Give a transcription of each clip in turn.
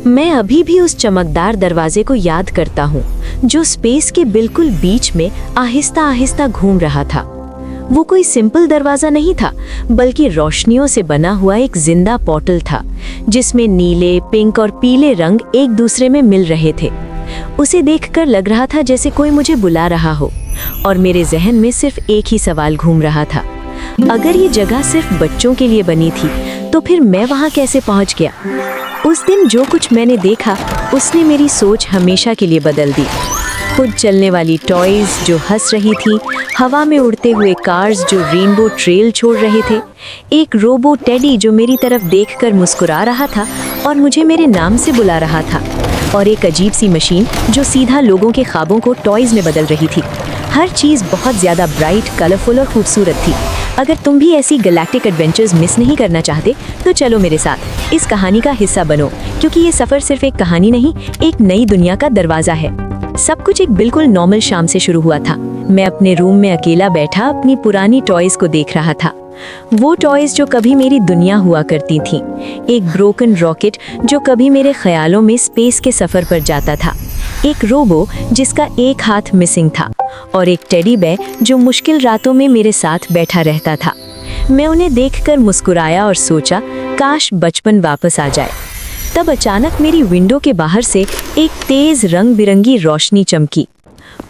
मैं अभी भी उस चमकदार दरवाजे को याद करता हूँ जो स्पेस के बिल्कुल बीच में आहिस्ता आहिस्ता घूम रहा था। वो कोई सिंपल दरवाजा नहीं था, बल्कि रोशनियों से बना हुआ एक जिंदा पोर्टल था जिसमें नीले, पिंक और पीले रंग एक दूसरे में मिल रहे थे। उसे देखकर लग रहा था जैसे कोई मुझे बुला रहा हो, और मेरे जहन में सिर्फ एक ही सवाल घूम रहा था, अगर ये जगह सिर्फ बच्चों के लिए बनी थी तो फिर मैं वहाँ कैसे पहुँच गया। उस दिन जो कुछ मैंने देखा उसने मेरी सोच हमेशा के लिए बदल दी। खुद चलने वाली टॉयज जो हंस रही थी, हवा में उड़ते हुए कार्स जो रेनबो ट्रेल छोड़ रहे थे, एक रोबो टेडी जो मेरी तरफ देखकर मुस्कुरा रहा था और मुझे मेरे नाम से बुला रहा था, और एक अजीब सी मशीन जो सीधा लोगों के ख्वाबों को टॉयज में बदल रही थी। हर चीज़ बहुत ज़्यादा ब्राइट, कलरफुल और खूबसूरत थी। अगर तुम भी ऐसी गैलेक्टिक एडवेंचर्स मिस नहीं करना चाहते तो चलो मेरे साथ इस कहानी का हिस्सा बनो, क्योंकि ये सफ़र सिर्फ एक कहानी नहीं, एक नई दुनिया का दरवाज़ा है। सब कुछ एक बिल्कुल नॉर्मल शाम से शुरू हुआ था। मैं अपने रूम में अकेला बैठा अपनी पुरानी टॉयज को देख रहा था। वो टॉयज जो कभी मेरी दुनिया हुआ करती थी। एक ब्रोकन रॉकेट जो कभी मेरे ख्यालों में स्पेस के सफ़र पर जाता था, एक रोबो जिसका एक हाथ मिसिंग था, और एक टेडी बेयर जो मुश्किल रातों में मेरे साथ बैठा रहता था। मैं उन्हें देखकर मुस्कुराया और सोचा काश बचपन वापस आ जाए। तब अचानक मेरी विंडो के बाहर से एक तेज रंग बिरंगी रोशनी चमकी।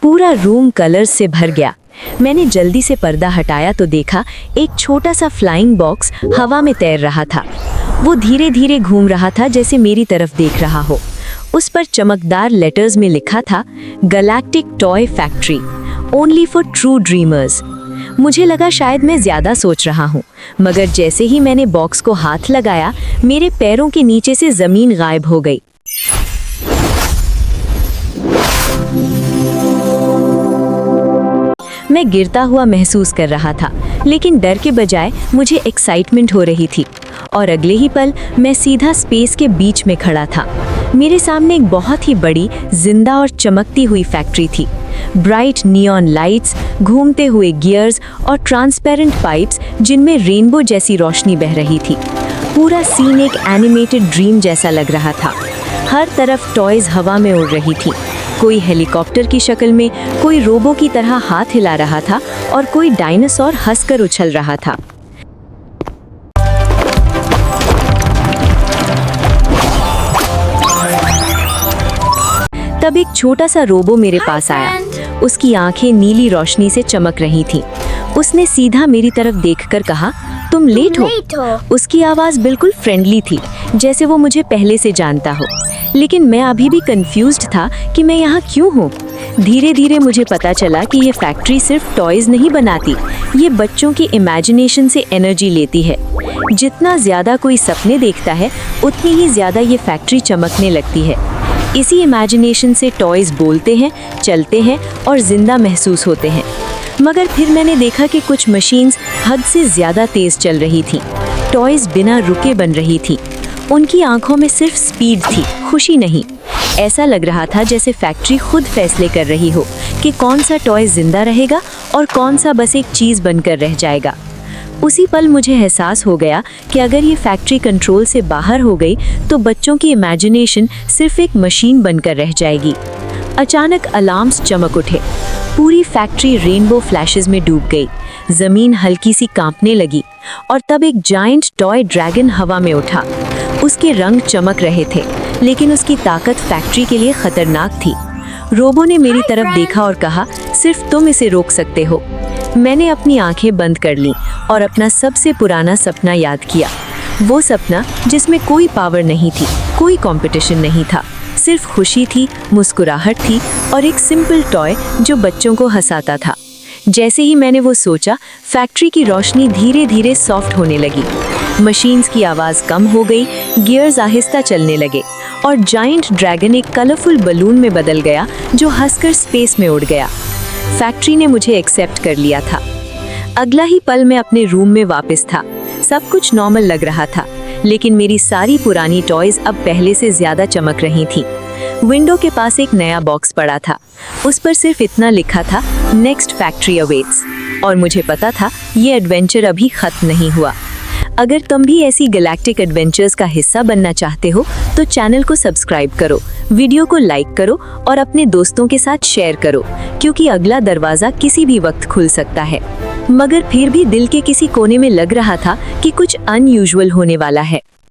पूरा रूम कलर्स से भर गया। मैंने जल्दी से पर्दा हटाया तो देखा एक छोटा सा फ्लाइंग बॉक्स हवा में तैर रहा था। वो धीरे धीरे घूम रहा था जैसे मेरी तरफ देख रहा हो। उस पर चमकदार लेटर्स में लिखा था galactic toy factory, only for true dreamers. मुझे लगा शायद मैं ज़्यादा सोच रहा हूँ, मगर जैसे ही मैंने बॉक्स को हाथ लगाया मेरे पैरों के नीचे से ज़मीन गायब हो गई। मैं गिरता हुआ महसूस कर रहा था, लेकिन डर के बजाय मुझे एक्साइटमेंट हो रही थी, और अगले ही पल मैं सीधा स्पेस के बीच में खड़ा था। मेरे सामने एक बहुत ही बड़ी, जिंदा और चमकती हुई फैक्ट्री थी। ब्राइट नियॉन लाइट्स, घूमते हुए गियर्स और ट्रांसपेरेंट पाइप्स जिनमें रेनबो जैसी रोशनी बह रही थी। पूरा सीन एक एनिमेटेड ड्रीम जैसा लग रहा था। हर तरफ टॉयज हवा में उड़ रही थी, कोई हेलीकॉप्टर की शक्ल में, कोई रोबो की तरह हाथ हिला रहा था, और कोई डायनासोर हंसकर उछल रहा था। तब एक छोटा सा रोबो मेरे पास आया। उसकी आंखें नीली रोशनी से चमक रही थीं। उसने सीधा मेरी तरफ देखकर कहा, तुम लेट हो। उसकी आवाज़ बिल्कुल फ्रेंडली थी, जैसे वो मुझे पहले से जानता हो। लेकिन मैं अभी भी कंफ्यूज्ड था कि मैं यहाँ क्यों हूँ। धीरे धीरे मुझे पता चला कि ये फैक्ट्री सिर्फ टॉयज नहीं बनाती, ये बच्चों की इमेजिनेशन से एनर्जी लेती है। जितना ज़्यादा कोई सपने देखता है, उतनी ही ज़्यादा ये फैक्ट्री चमकने लगती है। इसी इमेजिनेशन से टॉयज बोलते हैं, चलते हैं और जिंदा महसूस होते हैं। मगर फिर मैंने देखा कि कुछ मशीन्स हद से ज़्यादा तेज़ चल रही थी। टॉयज बिना रुके बन रही थी। उनकी आंखों में सिर्फ स्पीड थी, खुशी नहीं। ऐसा लग रहा था जैसे फैक्ट्री खुद फैसले कर रही हो कि कौन सा टॉय जिंदा रहेगा और कौन सा बस एक चीज़ बनकर रह जाएगा। उसी पल मुझे एहसास हो गया कि अगर ये फैक्ट्री कंट्रोल से बाहर हो गई तो बच्चों की इमेजिनेशन सिर्फ एक मशीन बनकर रह जाएगी। अचानक अलार्म्स चमक उठे। पूरी फैक्ट्री रेनबो फ्लैशेस में डूब गई। ज़मीन हल्की सी कांपने लगी, और तब एक जायंट टॉय ड्रैगन हवा में उठा। उसके रंग चमक रहे थे, लेकिन उसकी ताकत फैक्ट्री के लिए खतरनाक थी। रोबो ने मेरी तरफ देखा और कहा, सिर्फ तुम इसे रोक सकते हो। मैंने अपनी आंखें बंद कर लीं और अपना सबसे पुराना सपना याद किया। वो सपना जिसमें कोई पावर नहीं थी, कोई कंपटीशन नहीं था, सिर्फ खुशी थी, मुस्कुराहट थी और एक सिंपल टॉय जो बच्चों को हंसाता था। जैसे ही मैंने वो सोचा, फैक्ट्री की रोशनी धीरे धीरे सॉफ्ट होने लगी। मशीन्स की आवाज़ कम हो गई, गियर्स आहिस्ता चलने लगे, और जायंट ड्रैगन एक कलरफुल बलून में बदल गया जो हंसकर स्पेस में उड़ गया। फैक्ट्री ने मुझे एक्सेप्ट कर लिया था। अगला ही पल मैं अपने रूम में वापस था। सब कुछ नॉर्मल लग रहा था, लेकिन मेरी सारी पुरानी टॉयज अब पहले से ज़्यादा चमक रही थी। विंडो के पास एक नया बॉक्स पड़ा था। उस पर सिर्फ इतना लिखा था, नेक्स्ट फैक्ट्री अवेट्स, और मुझे पता था ये एडवेंचर अभी खत्म नहीं हुआ। अगर तुम भी ऐसी गैलेक्टिक एडवेंचर्स का हिस्सा बनना चाहते हो तो चैनल को सब्सक्राइब करो, वीडियो को लाइक करो और अपने दोस्तों के साथ शेयर करो, क्योंकि अगला दरवाजा किसी भी वक्त खुल सकता है। मगर फिर भी दिल के किसी कोने में लग रहा था कि कुछ अनयूजुअल होने वाला है।